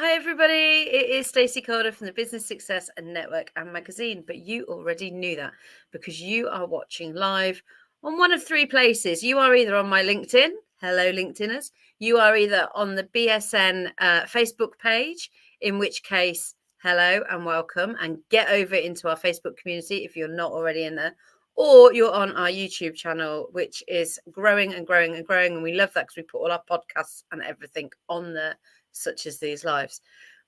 Hi everybody, it is Stacey Calder from the Business Success and Network and Magazine, but you already knew that because you are watching live on one of three places. You are either on my LinkedIn, hello LinkedIners, you are either on the BSN Facebook page, in which case, hello and welcome, and get over into our Facebook community if you're not already in there, or you're on our YouTube channel, which is growing and growing and growing, and we love that because we put all our podcasts and everything on there, such as these lives.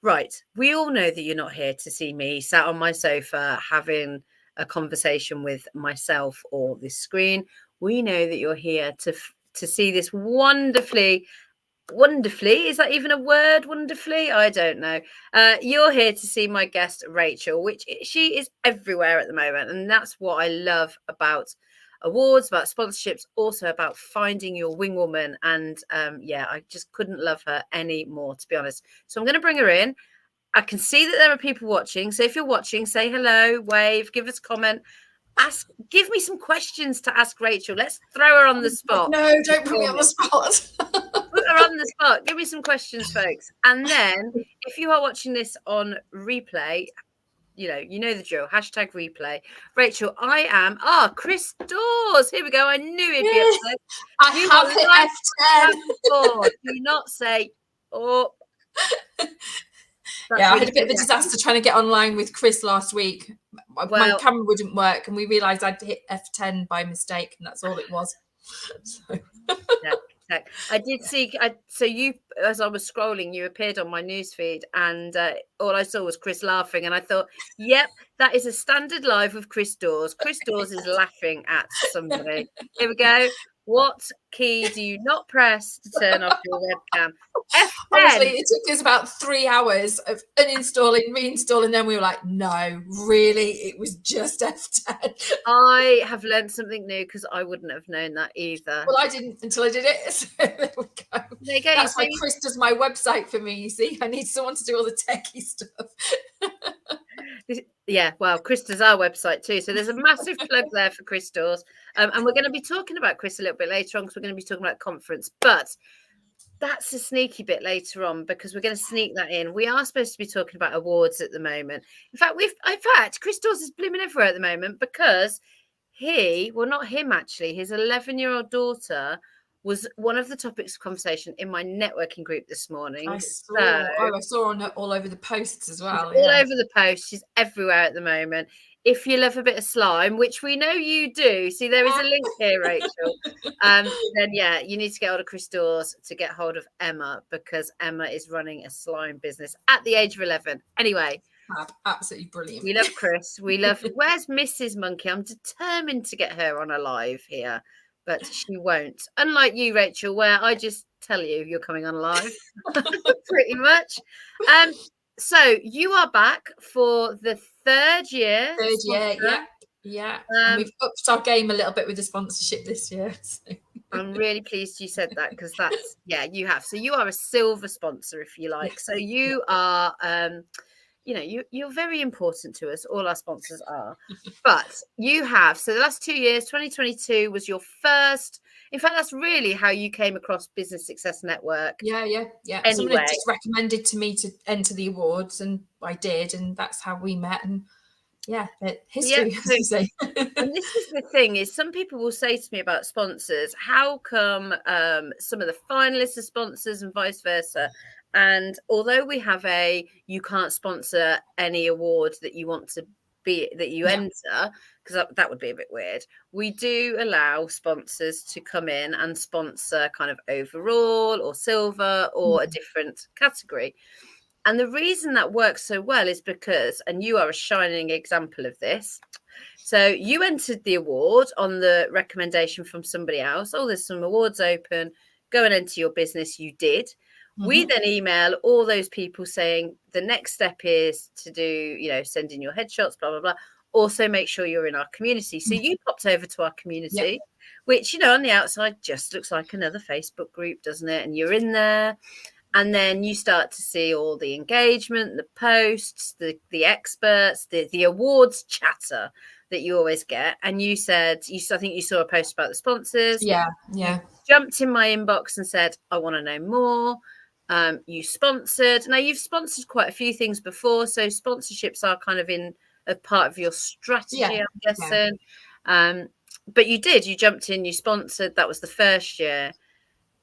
Right. We all know that you're not here to see me sat on my sofa having a conversation with myself or this screen. We know that you're here to see this wonderfully, is that even a word? Wonderfully? I don't know. You're here to see my guest, Rachel, which she is everywhere at the moment. And that's what I love about awards, about sponsorships, also about finding your wing woman. And I just couldn't love her any more, to be honest. So I'm going to bring her in. I can see that there are people watching. So if you're watching, say hello, wave, give us a comment. Give me some questions to ask Rachel. Let's throw her on the spot. No, don't put me on the spot. Put her on the spot. Give me some questions, folks. And then if you are watching this on replay, you know the drill. Hashtag replay. Rachel, I am. Chris Dawes. Here we go. I knew he'd be upset. I have hit F10. Do not say, oh. Yeah, I had a bit of a disaster trying to get online with Chris last week. My camera wouldn't work, and we realised I'd hit F10 by mistake, and that's all it was. So. I did see. So you, as I was scrolling, you appeared on my newsfeed, and all I saw was Chris laughing, and I thought, "Yep, that is a standard live of Chris Dawes. Chris Dawes is laughing at somebody." Here we go. What key do you not press to turn off your webcam? F10. Honestly, it took us about 3 hours of uninstalling, reinstalling. Then we were like, no, really, it was just F10. I have learned something new because I wouldn't have known that either. Well, I didn't until I did it. So there we go. There you go. That's why Chris does my website for me, you see. I need someone to do all the techie stuff. Yeah, well, Chris does our website too. So there's a massive plug there for Chris Dawes. And we're going to be talking about Chris a little bit later on because we're going to be talking about conference. But that's a sneaky bit later on because we're going to sneak that in. We are supposed to be talking about awards at the moment. In fact, Chris Dawes is blooming everywhere at the moment because not him actually, his 11-year-old daughter was one of the topics of conversation in my networking group this morning. I saw on all over the posts as well. All over the post. She's everywhere at the moment. If you love a bit of slime, which we know you do, see there is a link here, Rachel. Then you need to get hold of Chris Dawes to get hold of Emma because Emma is running a slime business at the age of 11. Anyway. Absolutely brilliant. We love Chris. We love. Where's Mrs. Monkey? I'm determined to get her on a live here, but she won't. Unlike you, Rachel, where I just tell you you're coming on live, pretty much. So you are back for the third year. Yeah. And we've upped our game a little bit with the sponsorship this year. So. I'm really pleased you said that because you have. So you are a silver sponsor, if you like. So you are. You're very important to us. All our sponsors are. But you have. So the last 2 years, 2022 was your first. In fact, that's really how you came across Business Success Network. Yeah. Anyway. Somebody just recommended to me to enter the awards, and I did, and that's how we met. And history, as you say. And this is the thing: is some people will say to me about sponsors, how come some of the finalists are sponsors and vice versa? And although we have you can't sponsor any award that you want to be that you enter, because that would be a bit weird. We do allow sponsors to come in and sponsor kind of overall or silver or a different category. And the reason that works so well is because, and you are a shining example of this. So you entered the award on the recommendation from somebody else. Oh, there's some awards open. Go and enter your business. You did. We then email all those people saying the next step is to do, send in your headshots, blah, blah, blah. Also make sure you're in our community. So you popped over to our community, which, on the outside just looks like another Facebook group, doesn't it? And you're in there. And then you start to see all the engagement, the posts, the experts, the awards chatter that you always get. And you said, I think you saw a post about the sponsors. Yeah. You jumped in my inbox and said, I want to know more. You sponsored. Now, you've sponsored quite a few things before, so sponsorships are kind of in a part of your strategy, I'm guessing. But you jumped in, you sponsored. That was the first year.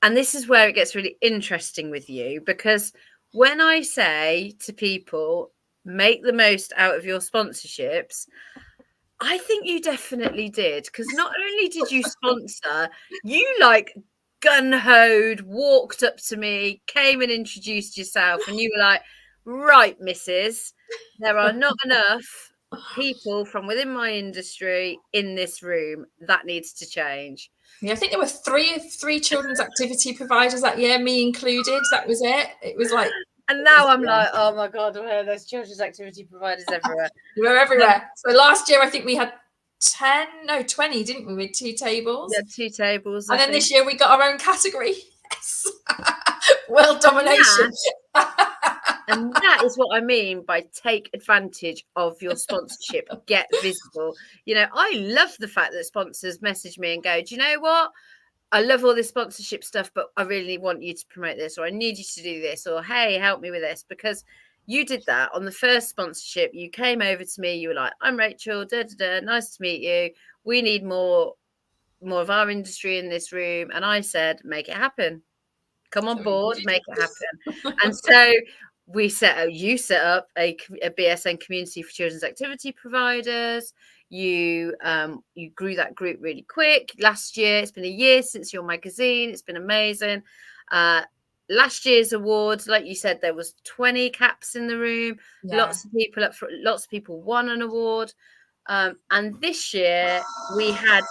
And this is where it gets really interesting with you, because when I say to people, make the most out of your sponsorships, I think you definitely did, because not only did you sponsor, you like gun-hoed, walked up to me, came and introduced yourself, and you were like, right, missus, there are not enough people from within my industry in this room. That needs to change. Yeah, I think there were three children's activity providers that year, me included. That was it. It was like, and now I'm like, oh my God, there's children's activity providers everywhere. We're everywhere. So last year, I think we had 20, didn't we, with 2 tables? Yeah, 2 tables. And then this year we got our own category. Yes. World domination. And that is what I mean by take advantage of your sponsorship, get visible. You know, I love the fact that sponsors message me and go, do you know what? I love all this sponsorship stuff, but I really want you to promote this, or I need you to do this, or hey, help me with this. Because you did that on the first sponsorship. You came over to me, you were like, I'm Rachel, nice to meet you. We need more of our industry in this room. And I said, make it happen. Come on board, make it happen. And so you set up a BSN community for children's activity providers. You grew that group really quick. Last year, it's been a year since your magazine. It's been amazing. Last year's awards, like you said, there was 20 caps in the room. Yeah. Lots of people up for, lots of people won an award. And this year we had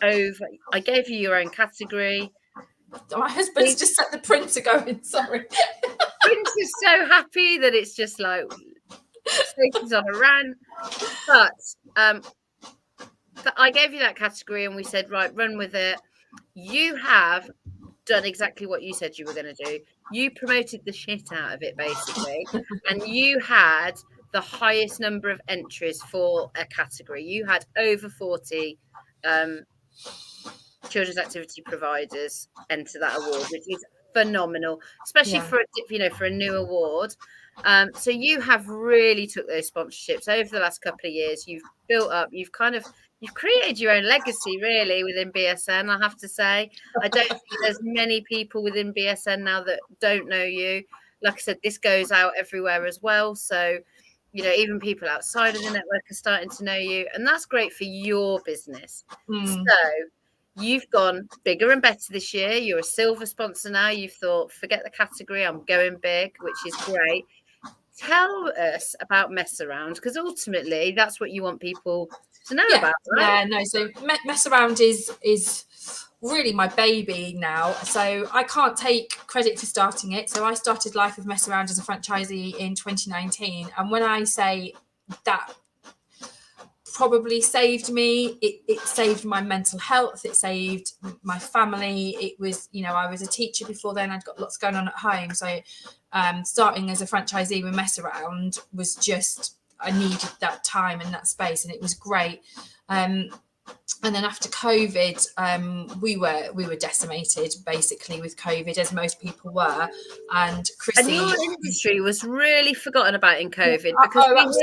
I gave you your own category. My husband's just set the printer going, sorry. Prince is so happy that it's just like Stacey's on a rant. But I gave you that category and we said, right, run with it. You have done exactly what you said you were going to do. You promoted the shit out of it, basically. And you had the highest number of entries for a category. You had over 40 children's activity providers enter that award, which is phenomenal, especially for a new award. So you have really took those sponsorships over the last couple of years. You've built up, you've created your own legacy really within BSN. I have to say, I don't think there's many people within BSN now that don't know you. Like I said, this goes out everywhere as well. So, even people outside of the network are starting to know you, and that's great for your business. So you've gone bigger and better this year. You're a silver sponsor now. You've thought, forget the category, I'm going big, which is great. Tell us about Mess Around, because ultimately that's what you want people to know about, right? Yeah, no. So Mess Around is really my baby now. So I can't take credit for starting it. So I started life with Mess Around as a franchisee in 2019. And when I say that probably saved me, it saved my mental health, it saved my family. It was, I was a teacher before then, I'd got lots going on at home. So starting as a franchisee with Mess Around was just, I needed that time and that space, and it was great. And then after COVID, we were decimated basically with COVID, as most people were. And Chrissy, and your industry was really forgotten about in COVID, because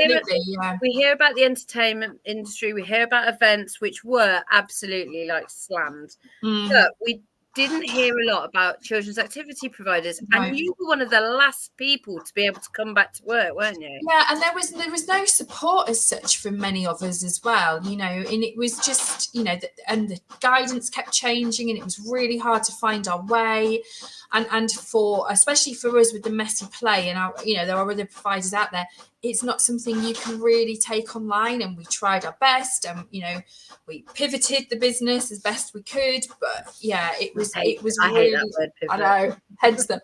we hear about the entertainment industry, we hear about events which were absolutely like slammed, but we didn't hear a lot about children's activity providers. And you were one of the last people to be able to come back to work, weren't you? Yeah, and there was no support as such from many of us as well, and it was just, and the guidance kept changing, and it was really hard to find our way. And especially for us with the messy play, and there are other providers out there, it's not something you can really take online. And we tried our best, and we pivoted the business as best we could, but it was I hate that word, pivot. I know, hence the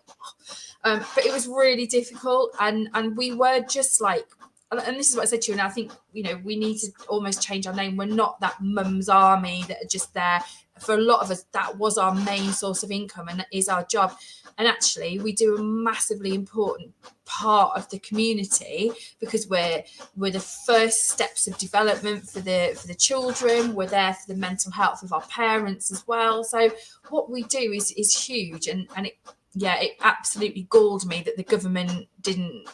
but it was really difficult, and we were just like, and this is what I said to you, and I think we need to almost change our name. We're not that mum's army that are just there. For a lot of us, that was our main source of income, and that is our job. And actually, we do a massively important part of the community, because we're the first steps of development for the children. We're there for the mental health of our parents as well. So what we do is huge, and yeah, it absolutely galled me that the government didn't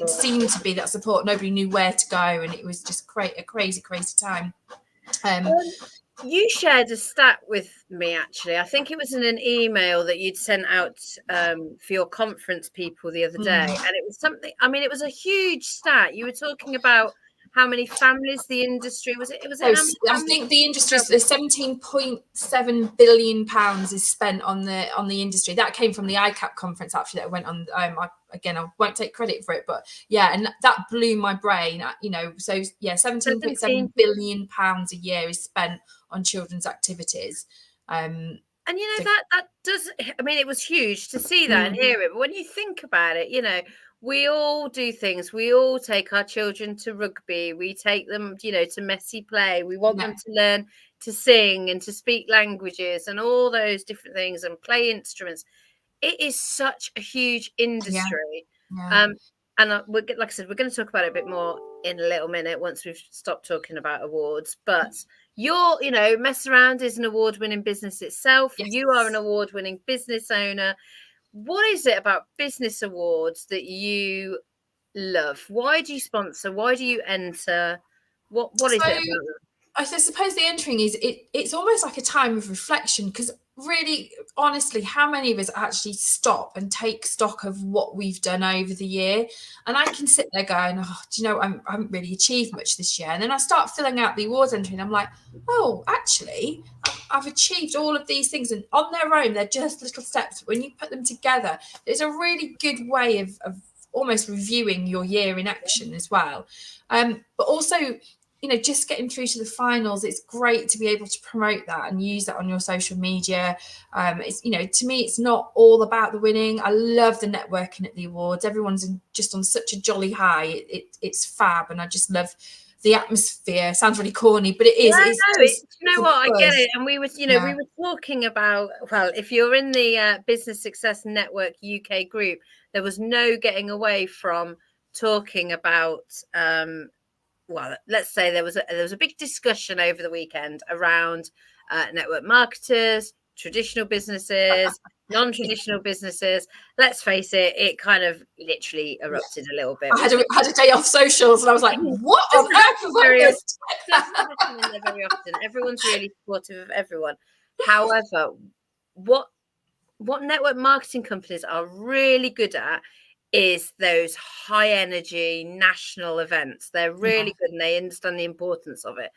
seem to be that support. Nobody knew where to go, and it was just a crazy time. You shared a stat with me, actually. I think it was in an email that you'd sent out for your conference people the other day. And it was something, I mean, it was a huge stat. You were talking about how many families the industry was. It was. So I think the industry, the £17.7 billion is spent on the industry. That came from the ICAP conference actually that went on. Again, I won't take credit for it, but yeah, and that blew my brain. So yeah, £17.7 billion a year is spent on children's activities. And that does, I mean, it was huge to see that and hear it. But when you think about it, we all do things. We all take our children to rugby. We take them, to messy play. We want them to learn to sing and to speak languages and all those different things and play instruments. It is such a huge industry. Yeah. And like I said, we're going to talk about it a bit more in a little minute once we've stopped talking about awards. But Mess Around is an award-winning business itself. Yes. You are an award-winning business owner. What is it about business awards that you love? Why do you sponsor? Why do you enter? What is it about them? I suppose the entering is it's almost like a time of reflection, because really, honestly, how many of us actually stop and take stock of what we've done over the year? And I can sit there going, oh, do you know, I haven't really achieved much this year. And then I start filling out the awards entry and I'm like, oh, actually, I've achieved all of these things. And on their own, they're just little steps. When you put them together, it's a really good way of almost reviewing your year in action as well. But also, just getting through to the finals, it's great to be able to promote that and use that on your social media. It's, to me, it's not all about the winning. I love the networking at the awards. Everyone's just on such a jolly high. It's fab. And I just love the atmosphere. Sounds really corny, but it is. I get it. And we were, we were talking about, well, if you're in the Business Success Network UK group, there was no getting away from talking about, well, let's say there was a big discussion over the weekend around network marketers, traditional businesses, non-traditional businesses. Let's face it, it kind of literally erupted a little bit. I had a day off socials and I was like, what on earth have I missed? Very often. Everyone's really supportive of everyone. However, what network marketing companies are really good at is those high energy national events. They're really good and they understand the importance of it.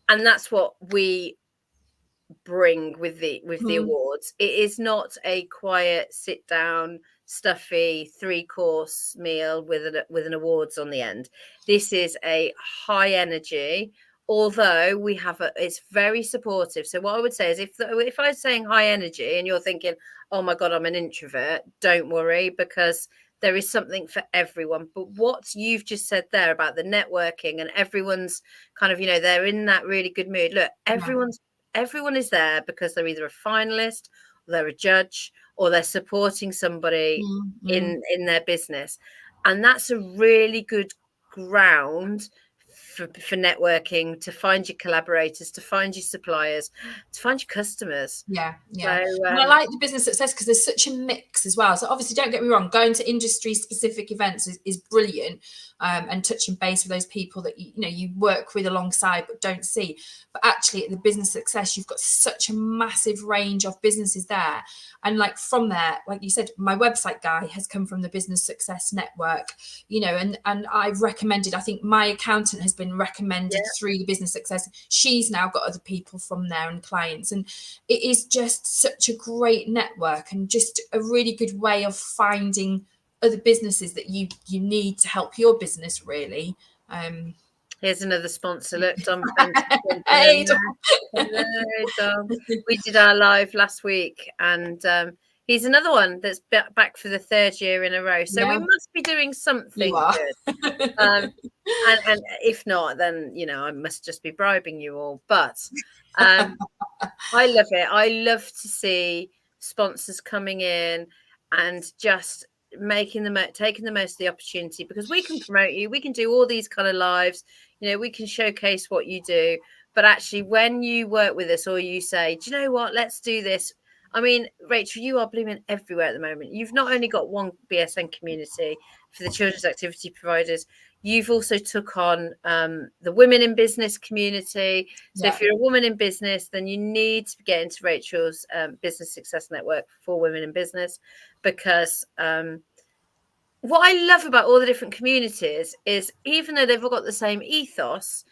And that's what we bring with the awards. It is not a quiet, sit down, stuffy 3-course meal with an awards on the end. This is a high energy, although we have it's very supportive. So what I would say is if I was saying high energy and you're thinking, oh my God, I'm an introvert, don't worry, because there is something for everyone. But what you've just said there about the networking and everyone's kind of, they're in that really good mood. Look, everyone is there because they're either a finalist or they're a judge or they're supporting somebody in their business. And that's a really good ground for networking, to find your collaborators, to find your suppliers, to find your customers. Yeah. So, and I like the Business Success because there's such a mix as well. So obviously, don't get me wrong, going to industry specific events is brilliant, and touching base with those people that you work with alongside but don't see. But actually, at the Business Success, you've got such a massive range of businesses there. And like from there, like you said, my website guy has come from the Business Success Network, and I've recommended, I think my accountant has been recommended through the Business Success. She's now got other people from there and clients. And it is just such a great network and just a really good way of finding other businesses that you need to help your business, really. Here's another sponsor. Look, Dom. Hey, Dom. Hello, Dom. We did our live last week, and he's another one that's back for the 3rd year in a row. So we must be doing something good. And if not, then I must just be bribing you all. But I love it. I love to see sponsors coming in and just taking the most of the opportunity, because we can promote you, we can do all these kind of lives, we can showcase what you do, but actually when you work with us or you say, do you know what, let's do this, I mean, Rachel, you are blooming everywhere at the moment. You've not only got one BSN community for the children's activity providers, you've also took on the women in business community. So if you're a woman in business, then you need to get into Rachel's business success network for women in business, because what I love about all the different communities is, even though they've all got the same ethos,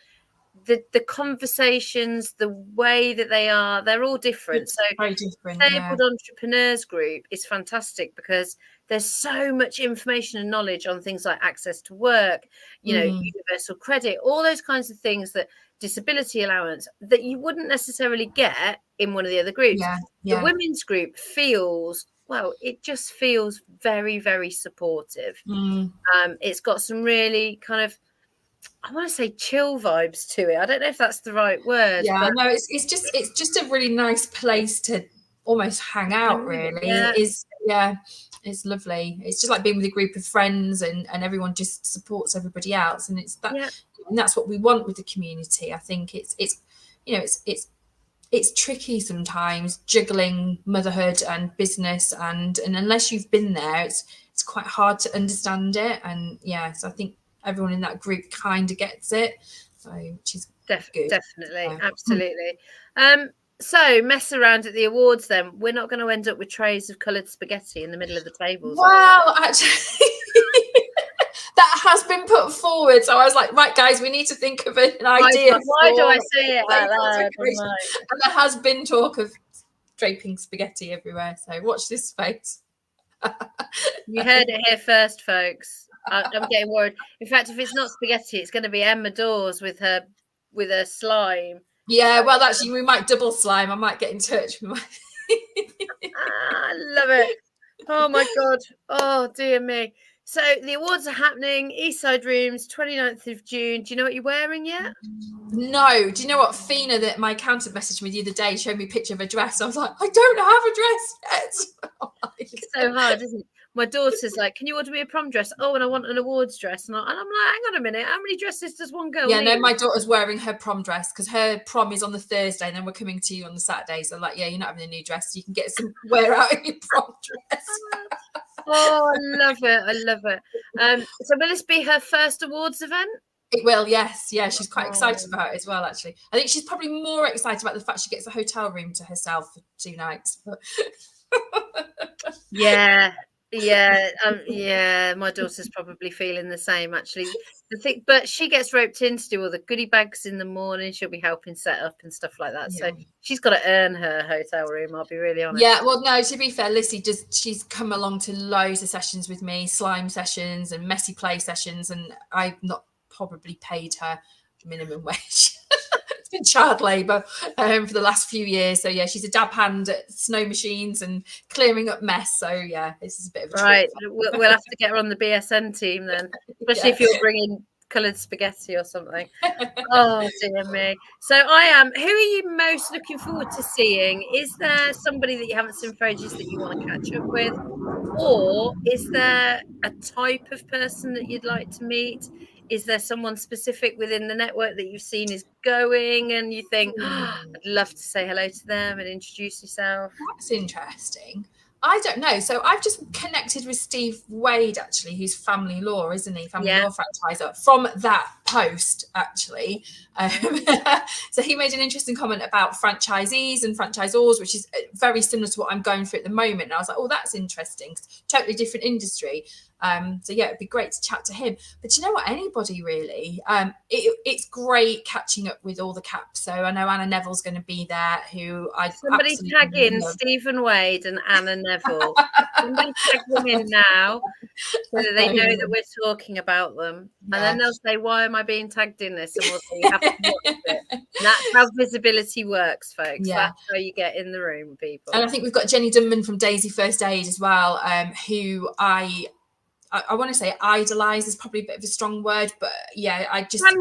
the conversations, the way that they are, they're all different. It's So very different, Disabled Entrepreneurs Group is fantastic because there's so much information and knowledge on things like access to work, universal credit, all those kinds of things, that disability allowance, that you wouldn't necessarily get in one of the other groups. The women's group feels, well, it just feels very, very supportive. It's got some really kind of, I want to say, chill vibes to it. I don't know if that's the right word. Yeah, but no, it's just a really nice place to almost hang out, really. Yeah. It is, it's lovely. It's just like being with a group of friends, and everyone just supports everybody else, and it's that, and that's what we want with the community. I think it's it's tricky sometimes, juggling motherhood and business, and unless you've been there, it's quite hard to understand it. And so I think everyone in that group kind of gets it, so which is good. Definitely, absolutely. So mess around at the awards then. We're not going to end up with trays of coloured spaghetti in the middle of the tables. Well, actually, that has been put forward. So I was like, right, guys, we need to think of an idea. Why do I say it out loud? And there has been talk of draping spaghetti everywhere. So watch this space. You heard it here first, folks. I'm getting worried. In fact, if it's not spaghetti, it's going to be Emma Dawes with her slime. Yeah, well, actually, we might double slime. I might get in touch. I love it. Oh my God. Oh dear me. So the awards are happening, Eastside Rooms, 29th of June. Do you know what you're wearing yet? No. Do you know what? Fina, that my accountant messaged me the other day, showed me a picture of a dress. I was like, I don't have a dress yet. It's so hard, isn't it? My daughter's like, can you order me a prom dress? Oh, and I want an awards dress. And I'm like, hang on a minute. How many dresses does one girl need? No, my daughter's wearing her prom dress because her prom is on the Thursday, and then we're coming to you on the Saturday. So like, you're not having a new dress. You can get some wear out in your prom dress. Oh, I love it. I love it. So will this be her first awards event? It will, yes. Yeah, she's quite excited about it as well, actually. I think she's probably more excited about the fact she gets a hotel room to herself for 2 nights. Yeah, my daughter's probably feeling the same, actually. But she gets roped in to do all the goodie bags in the morning. She'll be helping set up and stuff like that. So she's got to earn her hotel room, I'll be really honest. Yeah, well, no, to be fair, Lissy, she's come along to loads of sessions with me, slime sessions and messy play sessions, and I've not probably paid her minimum wage. It's been child labour for the last few years. So yeah, she's a dab hand at snow machines and clearing up mess. So yeah, this is a bit of a right. We'll have to get her on the BSN team then, especially if you're bringing coloured spaghetti or something. Oh dear me. So who are you most looking forward to seeing? Is there somebody that you haven't seen for ages that you want to catch up with, or is there a type of person that you'd like to meet? Is there someone specific within the network that you've seen is going and you think, I'd love to say hello to them and introduce yourself? That's interesting. I don't know. So I've just connected with Steve Wade, actually, who's Family Law, isn't he? Family Law franchiser, from that post, actually. So he made an interesting comment about franchisees and franchisors, which is very similar to what I'm going through at the moment. And I was like, oh, that's interesting. Totally different industry. So yeah, it'd be great to chat to him. But you know what? Anybody really. It's great catching up with all the caps. So I know Anna Neville's going to be there. Somebody tag in Stephen Wade and Anna Neville. Somebody tag them in now, so that they know that we're talking about them, and then they'll say, "Why am I being tagged in this?" And we'll say, "You have to watch it." And that's how visibility works, folks. Yeah. That's how you get in the room, people. And I think we've got Jenny Dunman from Daisy First Aid as well, who I want to say idolise is probably a bit of a strong word, but yeah, I do fangirl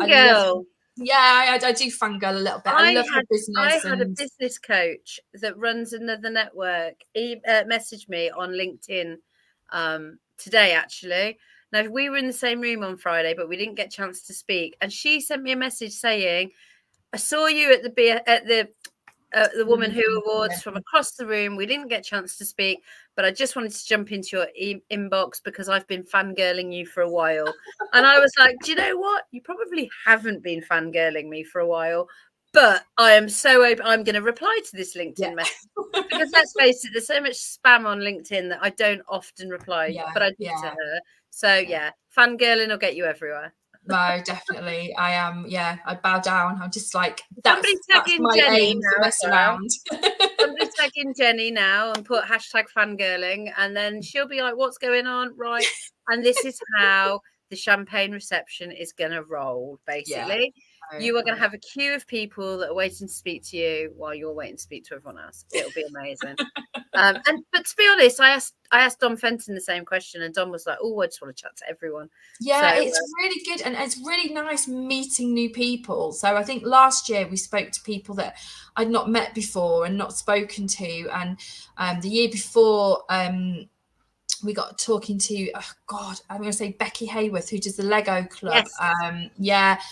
a little bit. I love her business. I had a business coach that runs another network. He messaged me on LinkedIn today, actually. Now, we were in the same room on Friday, but we didn't get a chance to speak. And she sent me a message saying, I saw you at the the woman who awards from across the room. We didn't get a chance to speak, but I just wanted to jump into your inbox because I've been fangirling you for a while. And I was like, do you know what? You probably haven't been fangirling me for a while, but I am so open. I'm going to reply to this LinkedIn message because let's face it, there's so much spam on LinkedIn that I don't often reply, but I did to her. So fangirling will get you everywhere. No, definitely. I am. I bow down. I'm just like, Somebody tag that's in my Jenny aim, to now mess as well. around. Somebody tag in Jenny now and put hashtag fangirling, and then she'll be like, what's going on? Right. And this is how the champagne reception is going to roll, basically. You are going to have a queue of people that are waiting to speak to you while you're waiting to speak to everyone else. It'll be amazing. But to be honest, I asked Dom Fenton the same question, and Dom was like, "Oh, I just want to chat to everyone." Yeah, so, it's really good, and it's really nice meeting new people. So I think last year we spoke to people that I'd not met before and not spoken to, and the year before we got talking to I'm going to say Becky Hayworth, who does the Lego Club. Yes.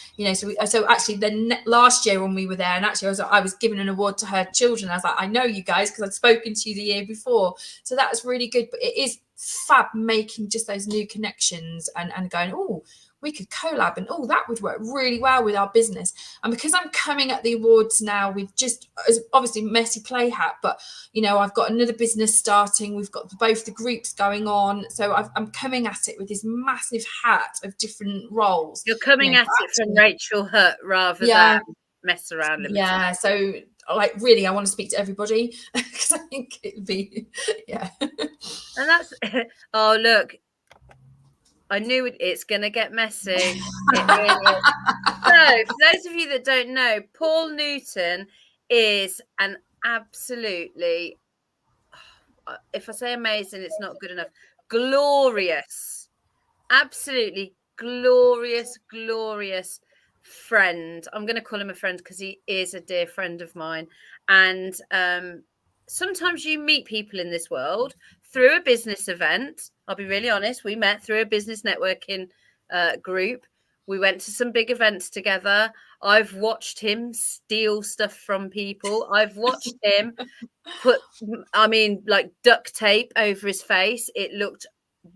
So actually then last year when we were there, and actually I was giving an award to her children. I was like, I know you guys because I'd spoken to you the year before, so that was really good. But it is fab making just those new connections and going, oh, we could collab, and that would work really well with our business. And because I'm coming at the awards now with just obviously messy play hat, but I've got another business starting, we've got both the groups going on, so I'm coming at it with this massive hat of different roles. You're coming at it from Rachelle Hutt rather than mess around limited. So like really I want to speak to everybody because I think it'd be And that's oh look, I knew it's going to get messy. It really is. So, for those of you that don't know, Paul Newton is an absolutely, if I say amazing, it's not good enough, glorious, absolutely glorious friend. I'm going to call him a friend because he is a dear friend of mine. And sometimes you meet people in this world through a business event. I'll be really honest. We met through a business networking group. We went to some big events together. I've watched him steal stuff from people. I've watched him put, like duct tape over his face. It looked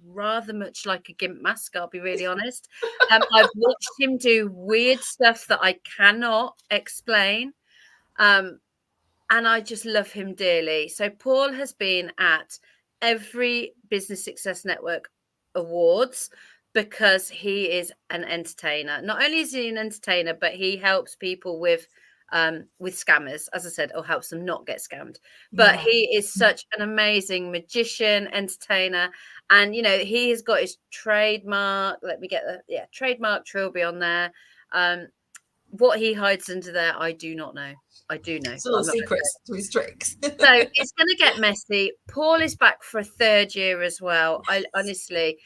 rather much like a gimp mask, I'll be really honest. I've watched him do weird stuff that I cannot explain. And I just love him dearly. So Paul has been at every Business Success Network awards because he is an entertainer. Not only is he an entertainer, but he helps people with scammers, as I said, or helps them not get scammed. But he is such an amazing magician, entertainer. And, he has got his trademark. Let me get the trademark trilby on there. What he hides under there, I do not know. I do know. It's little secrets to his tricks. So it's going to get messy. Paul is back for a third year as well. I honestly,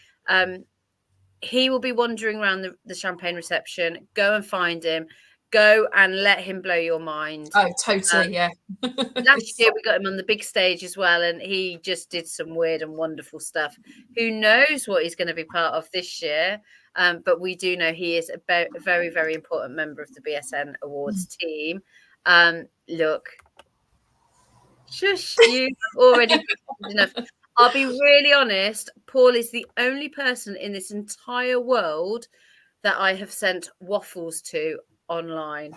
he will be wandering around the champagne reception. Go and find him. Go and let him blow your mind. Oh, totally, yeah. Last year we got him on the big stage as well, and he just did some weird and wonderful stuff. Who knows what he's going to be part of this year? But we do know he is a very, very important member of the BSN Awards team. Look, shush, you've already enough. I'll be really honest. Paul is the only person in this entire world that I have sent waffles to online.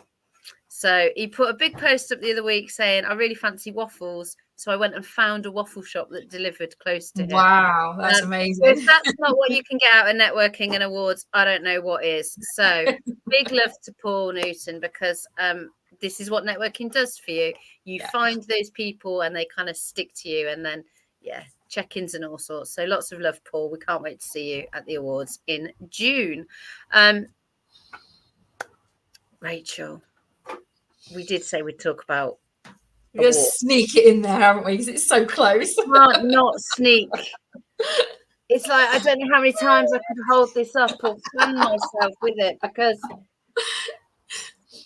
So he put a big post up the other week saying, I really fancy waffles. So I went and found a waffle shop that delivered close to him. Wow, that's amazing. If that's not what you can get out of networking and awards, I don't know what is. So big love to Paul Newton, because this is what networking does for you. You find those people and they kind of stick to you, and then, check-ins and all sorts. So lots of love, Paul. We can't wait to see you at the awards in June. Rachel, we did say we'd talk about. We're going to sneak it in there, haven't we? Because it's so close. Can't not sneak. It's like, I don't know how many times I could hold this up or fan myself with it, because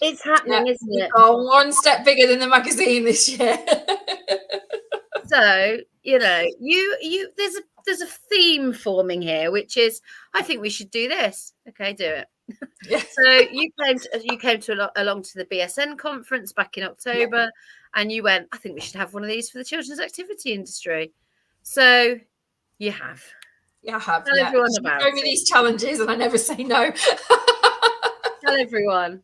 it's happening, isn't it? Oh, one step bigger than the magazine this year. So, there's a theme forming here, which is, I think we should do this. Okay, do it. Yeah. So you came along to the BSN conference back in October, and you went, I think we should have one of these for the children's activity industry. So you have. Yeah, I have. Tell Yeah, everyone you about show me it. these challenges, and I never say no. Tell everyone.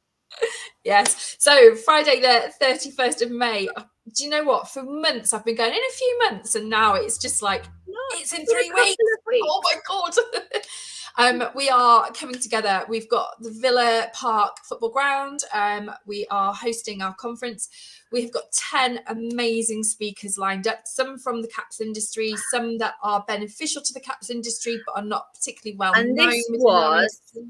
Yes. So Friday the 31st of May. Do you know what? For months I've been going, in a few months, and now it's just like, it's in 3 a couple weeks. of weeks. Oh my God. We are coming together. We've got the Villa Park football ground. We are hosting our conference. We have got 10 amazing speakers lined up, some from the caps industry, some that are beneficial to the caps industry but are not particularly well And known this within our industry.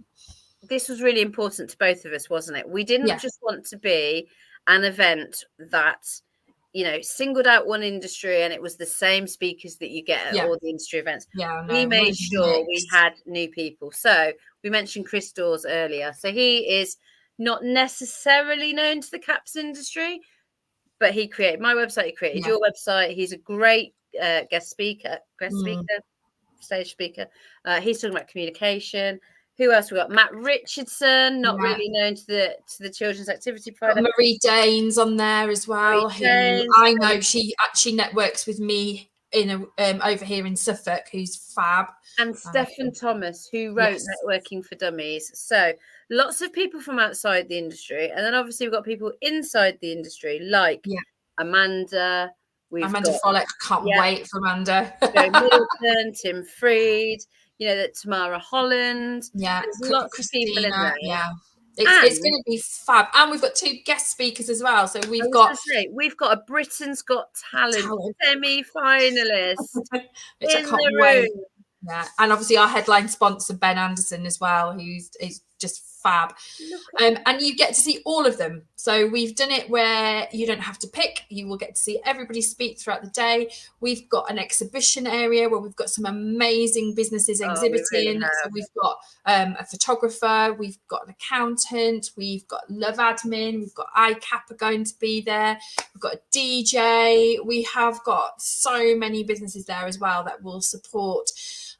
was really important to both of us, wasn't it? We didn't Yeah. just want to be an event that, you know, singled out one industry and it was the same speakers that you get at Yeah. all the industry events. Yeah, We no, made sure we had new people. So we mentioned Chris Dawes earlier. So he is not necessarily known to the caps industry, but he created my website, he created your website. He's a great guest speaker, stage speaker. He's talking about communication. Who else we got? Matt Richardson, not really known to the children's activity provider. Got Marie Danes on there as well, who Danes, I know she actually networks with me in over here in Suffolk, who's fab. And Stephen Thomas, who wrote Networking for Dummies. So lots of people from outside the industry, and then obviously we've got people inside the industry, like Amanda. Amanda Frolic, can't wait for Amanda. Joe Middleton, Tim Freed, you know, that Tamara Holland. Yeah, there's lots of people in there. Yeah, it's going to be fab, and we've got 2 guest speakers as well. So we've got a Britain's Got Talent semi-finalist which I in can't the wait. room. Yeah, and obviously our headline sponsor Ben Anderson as well, who's just fab. And you get to see all of them. So we've done it where you don't have to pick. You will get to see everybody speak throughout the day. We've got an exhibition area where we've got some amazing businesses exhibiting. So we've got a photographer, we've got an accountant, we've got Love Admin, we've got ICAP are going to be there, we've got a DJ. We have got so many businesses there as well that will support.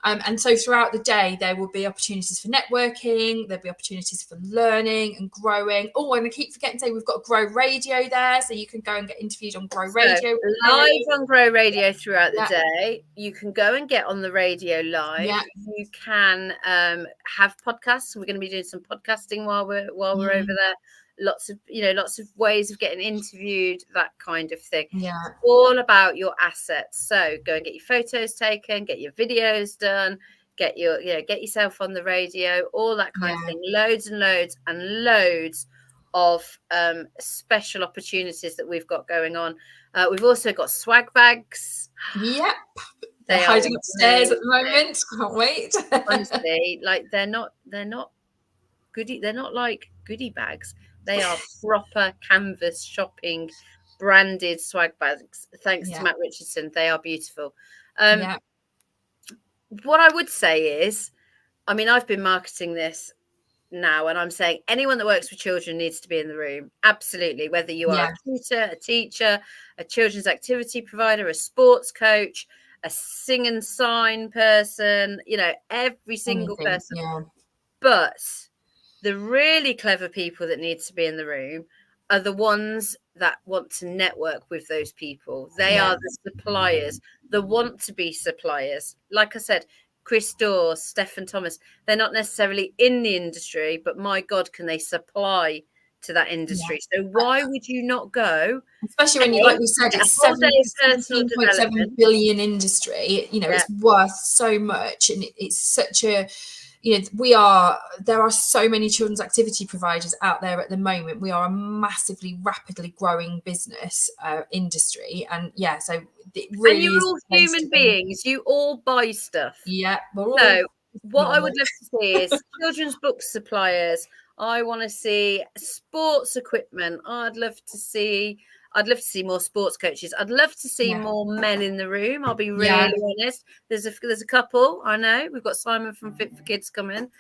And so throughout the day, there will be opportunities for networking, there'll be opportunities for learning and growing. Oh, and I keep forgetting to say we've got Grow Radio there, so you can go and get interviewed on Grow Radio. Live on Grow Radio throughout the day. You can go and get on the radio live. You can have podcasts. We're going to be doing some podcasting while we're over there. Lots of ways of getting interviewed, that kind of thing. It's all about your assets. So go and get your photos taken, get your videos done, get yourself on the radio, all that kind of thing. Loads and loads and loads of special opportunities that we've got going on. We've also got swag bags. Yep. They're hiding upstairs at the moment. Can't wait. Honestly, like they're not goodie. They're not like goodie bags. They are proper canvas shopping branded swag bags. Thanks to Matt Richardson. They are beautiful. What I would say is, I mean, I've been marketing this now, and I'm saying anyone that works with children needs to be in the room. Absolutely. Whether you are a tutor, a teacher, a children's activity provider, a sports coach, a sing and sign person, you know, every single person. But the really clever people that need to be in the room are the ones that want to network with those people. They are the suppliers, the want to be suppliers. Like I said, Chris Dawes, Stephen Thomas, they're not necessarily in the industry, but my God, can they supply to that industry? So why would you not go? Especially when you, like we said, it's 17.7 billion industry. You know, it's worth so much, and it's such a, you know, there are so many children's activity providers out there at the moment. We are a massively rapidly growing business industry, and so it really and you're all human beings. You all buy stuff. So what I would love to see is children's book suppliers. I want to see sports equipment. I'd love to see more sports coaches. I'd love to see more men in the room. I'll be really honest. There's a couple I know. We've got Simon from Fit for Kids coming,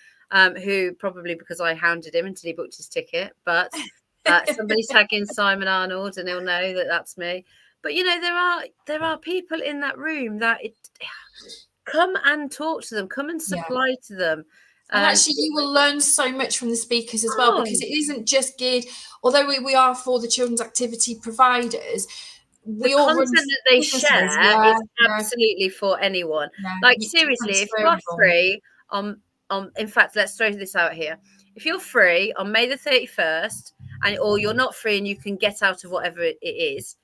who probably because I hounded him until he booked his ticket. But somebody's tagging Simon Arnold, and he'll know that that's me. But you know, there are people in that room that come and talk to them, come and supply to them. And actually, you will learn so much from the speakers as well, because it isn't just geared, although we are for the children's activity providers, the content that they share is absolutely for anyone. Like seriously, if you are free in fact, let's throw this out here. If you're free on May the 31st, or you're not free and you can get out of whatever it is,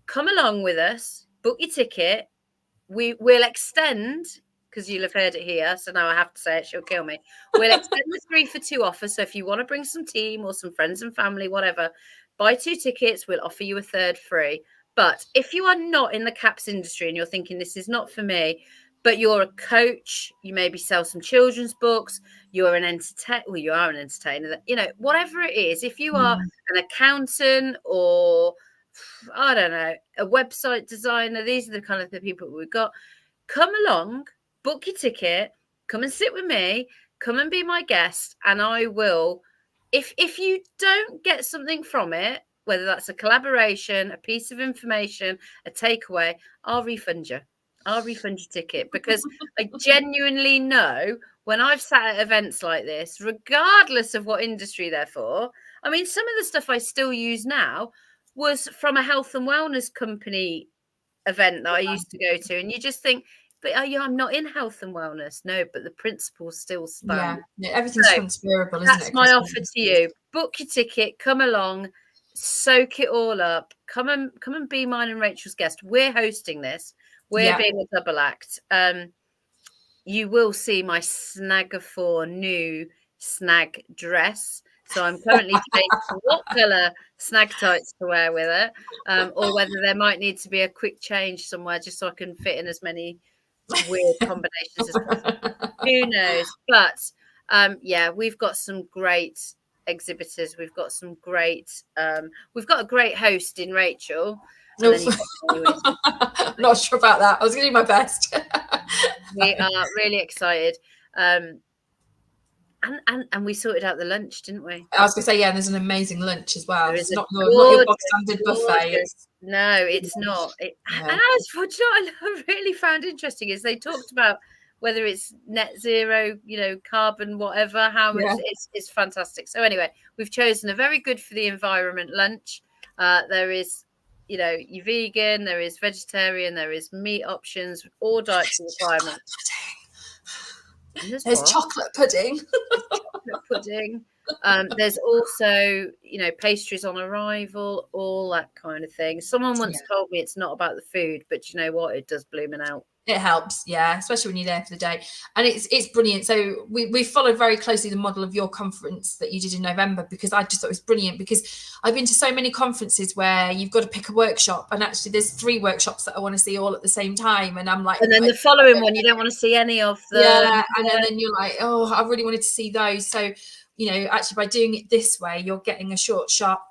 come along with us, book your ticket. We will extend, because you'll have heard it here, so now I have to say it, she'll kill me. We'll extend the 3 for 2 offer. So if you want to bring some team or some friends and family, whatever, buy 2 tickets, we'll offer you a third free. But if you are not in the CAPS industry and you're thinking this is not for me, but you're a coach, you maybe sell some children's books, you're an entertainer, well, you are an entertainer, you know, whatever it is, if you are an accountant or I don't know, a website designer, these are the kind of the people we've got. Come along, book your ticket, come and sit with me, come and be my guest, and I will. If you don't get something from it, whether that's a collaboration, a piece of information, a takeaway, I'll refund you. I'll refund your ticket, because I genuinely know when I've sat at events like this, regardless of what industry they're for. I mean, some of the stuff I still use now was from a health and wellness company event that I used to go to, and you just think, but I'm not in health and wellness. No, but the principles still stand. Yeah, everything's transferable, isn't it? That's my offer to you. Book your ticket, come along, soak it all up. Come and be mine and Rachel's guest. We're hosting this. We're being a double act. You will see my Snagafor new snag dress. So I'm currently debating what colour snag tights to wear with it, or whether there might need to be a quick change somewhere just so I can fit in as many weird combinations as possible. Who knows? But yeah, we've got some great exhibitors. We've got some great. We've got a great host in Rachel. And then not sure about that. I was going to do my best. We are really excited. And we sorted out the lunch, didn't we? I was going to say, yeah, there's an amazing lunch as well. It's not your box standard buffet. No, it's not. And as for what I really found interesting is they talked about whether it's net zero, carbon, whatever, how much it's fantastic. So anyway, we've chosen a very good for the environment lunch. There is, you're vegan, there is vegetarian, there is meat options, all dietary requirements. There's chocolate pudding. There's also, pastries on arrival, all that kind of thing. Someone once told me it's not about the food, but you know what? It does blooming out. It helps, especially when you're there for the day. And it's brilliant. So we followed very closely the model of your conference that you did in November, because I just thought it was brilliant, because I've been to so many conferences where you've got to pick a workshop, and actually there's 3 workshops that I want to see all at the same time, and I'm like, and then the following one you don't want to see any of them. And then you're like, oh, I really wanted to see those. So actually by doing it this way, you're getting a short, sharp,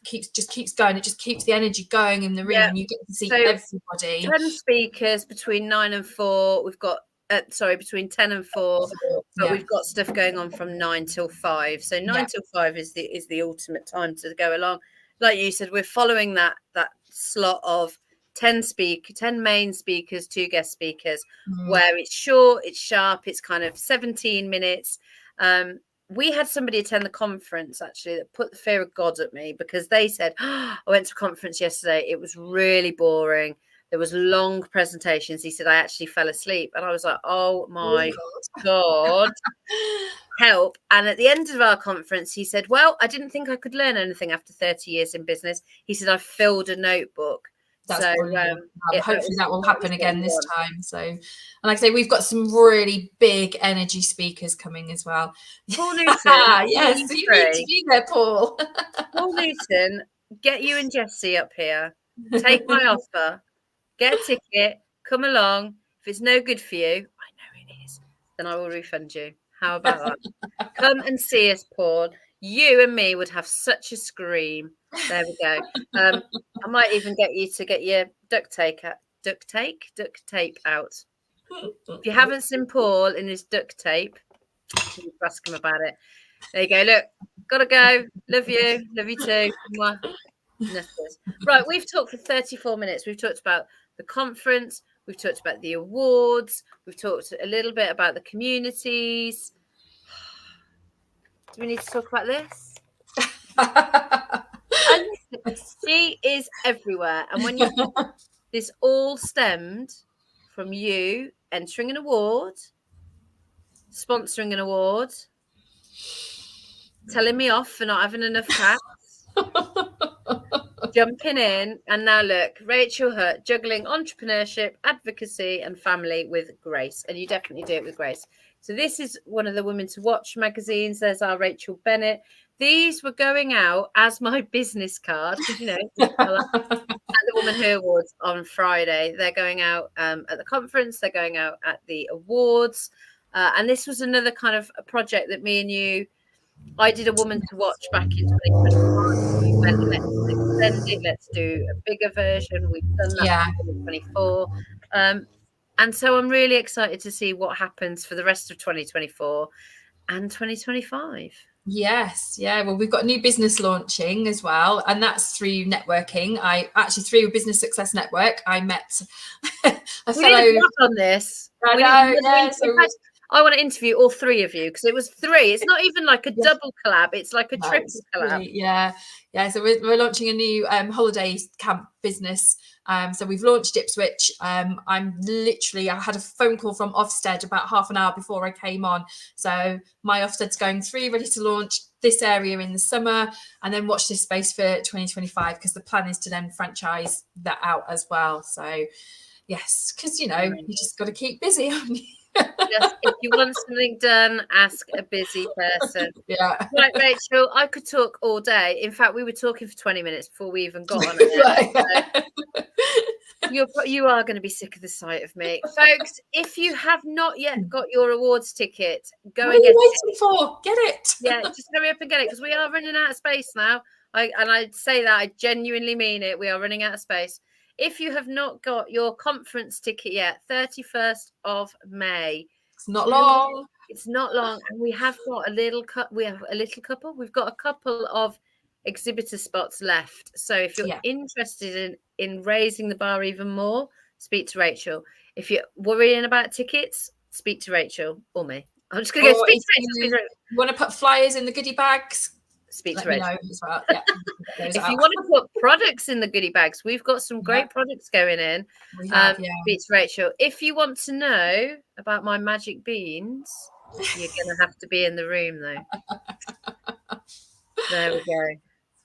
keeps going. It just keeps the energy going in the room, and you get to see everybody. 10 speakers between 9 and 4. We've got between 10 and 4, but we've got stuff going on from 9 till 5. So 9 till 5 is the ultimate time to go along. Like you said, we're following that slot of 10 main speakers, 2 guest speakers, where it's short, it's sharp, it's kind of 17 minutes. We had somebody attend the conference actually that put the fear of God at me, because they said, I went to a conference yesterday, it was really boring, there was long presentations. He said, I actually fell asleep. And I was like, oh my God, help. And at the end of our conference, he said, well, I didn't think I could learn anything after 30 years in business. He said, I filled a notebook. That's hopefully that will happen again this time. So, and like I say, we've got some really big energy speakers coming as well. Paul Newton, yes, you need to be there, Paul. Paul Newton, get you and Jessie up here. Take my offer. Get a ticket. Come along. If it's no good for you, I know it is, then I will refund you. How about that? Come and see us, Paul. You and me would have such a scream. There we go. I might even get you to get your duct tape out. If you haven't seen Paul in his duct tape, you ask him about it. There you go. Look, gotta go. Love you. Love you too. Right, we've talked for 34 minutes. We've talked about the conference. We've talked about the awards. We've talked a little bit about the communities. Do we need to talk about this? And she is everywhere. And when you think this all stemmed from you entering an award, sponsoring an award, telling me off for not having enough cats, jumping in, and now look, Rachelle Hutt juggling entrepreneurship, advocacy, and family with grace. And you definitely do it with grace. So this is one of the Women to Watch magazines. There's our Rachel Bennett. These were going out as my business card because, you know, at the Woman Who Awards on Friday. They're going out at the conference. They're going out at the awards. And this was another kind of a project that me and you, I did a Woman to Watch back in 2021. We went, let's extend it. Let's do a bigger version. We've done that in 2024. And so I'm really excited to see what happens for the rest of 2024 and 2025. Yes, yeah. Well, we've got a new business launching as well, and that's through networking. I actually, through a Business Success Network, I met a fellow. We did on this. I know. Yeah, I want to interview all three of you because it was three. It's not even like a double collab; it's like a triple collab. Yeah. So we're launching a new holiday camp business. So we've launched Ipswich. I had a phone call from Ofsted about half an hour before I came on. So my Ofsted's going through, ready to launch this area in the summer, and then watch this space for 2025 because the plan is to then franchise that out as well. So yes, because you just got to keep busy, haven't you? Just, if you want something done, ask a busy person. Yeah. Right, Rachel, I could talk all day. In fact, we were talking for 20 minutes before we even got on it. You are going to be sick of the sight of me. Folks, if you have not yet got your awards ticket, go and get it. What are you waiting for? Get it. Yeah, just hurry up and get it because we are running out of space now. I'd say that I genuinely mean it. We are running out of space. If you have not got your conference ticket yet, 31st of May. It's not long. It's not long. And we have got a little couple. We've got a couple of exhibitor spots left. So if you're interested in raising the bar even more, speak to Rachel. If you're worrying about tickets, speak to Rachel or me. I'm just going to go speak to Rachel. You want to put flyers in the goodie bags? Speak to Rachel. As well. Yeah, if you want to put products in the goodie bags, we've got some great products going in. We have, Speak to Rachel. If you want to know about my magic beans, you're going to have to be in the room, though. There we go.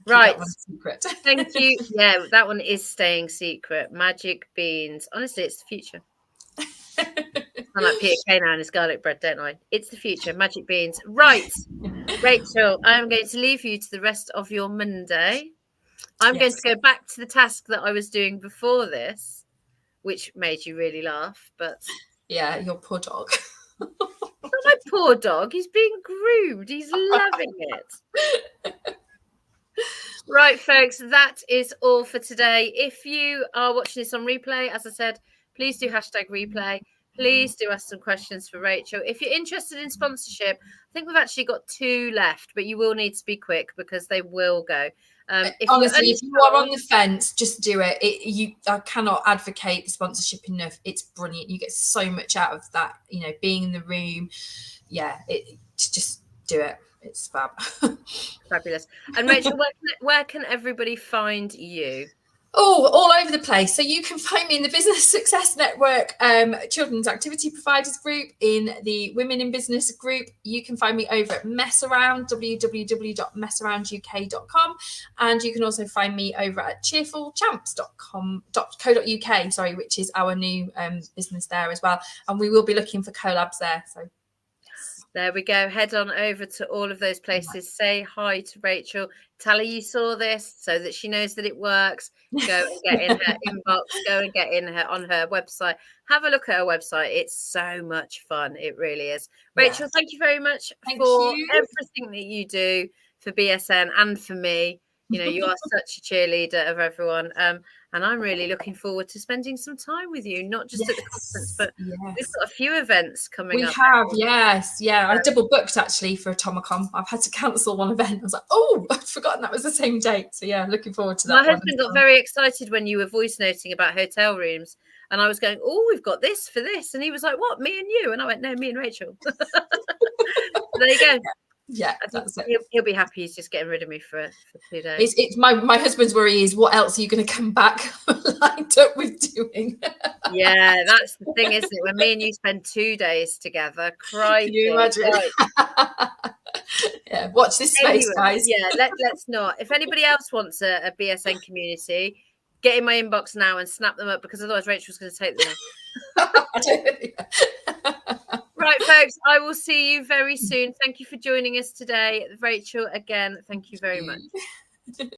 Right. Secret. Thank you. Yeah, that one is staying secret. Magic beans. Honestly, it's the future. I like Peter Kay now and his garlic bread, don't I? It's the future. Magic beans. Right. Rachel, I am going to leave you to the rest of your Monday. I'm going to go back to the task that I was doing before this, which made you really laugh. But yeah, your poor dog. Not my poor dog. He's being groomed. He's loving it. Right, folks, that is all for today. If you are watching this on replay, as I said, please do #replay. Please do ask some questions for Rachel. If you're interested in sponsorship, I think we've actually got 2 left, but you will need to be quick because they will go. Honestly, if you are on the fence, just do it. I cannot advocate the sponsorship enough. It's brilliant. You get so much out of that, being in the room. Yeah, just do it. It's fab. Fabulous. And Rachel, where can everybody find you? Oh, all over the place. So you can find me in the Business Success Network Children's Activity Providers group, in the Women in Business group. You can find me over at Messaround, www.messarounduk.com. And you can also find me over at cheerfulchamps.co.uk, which is our new business there as well. And we will be looking for collabs there. So there we go. Head on over to all of those places. Say hi to Rachel. Tell her you saw this so that she knows that it works. Go and get in her inbox. Go and get in her on her website. Have a look at her website. It's so much fun. It really is. Rachel, thank you very much for everything that you do for BSN and for me. You are such a cheerleader of everyone. And I'm really looking forward to spending some time with you, not just at the conference, but we've got a few events coming up. We have, yes. Yeah, I double booked actually for Atomicon. I've had to cancel one event. I was like, I'd forgotten that was the same date. So yeah, looking forward to that. My husband got very excited when you were voice noting about hotel rooms. And I was going, oh, we've got this for this. And he was like, what, me and you? And I went, no, me and Rachel. There you go. Yeah, that's it. He'll be happy he's just getting rid of me for 2 days. It's my husband's worry is, what else are you going to come back lined up with doing? Yeah, that's the thing, isn't it? When me and you spend 2 days together, crikey. Can you imagine? Right. Yeah, watch this space, Anyway, guys. yeah, let's not. If anybody else wants a BSN community, get in my inbox now and snap them up, because otherwise Rachel's going to take them off. Right, folks, I will see you very soon. Thank you for joining us today. Rachel, again, thank you very much.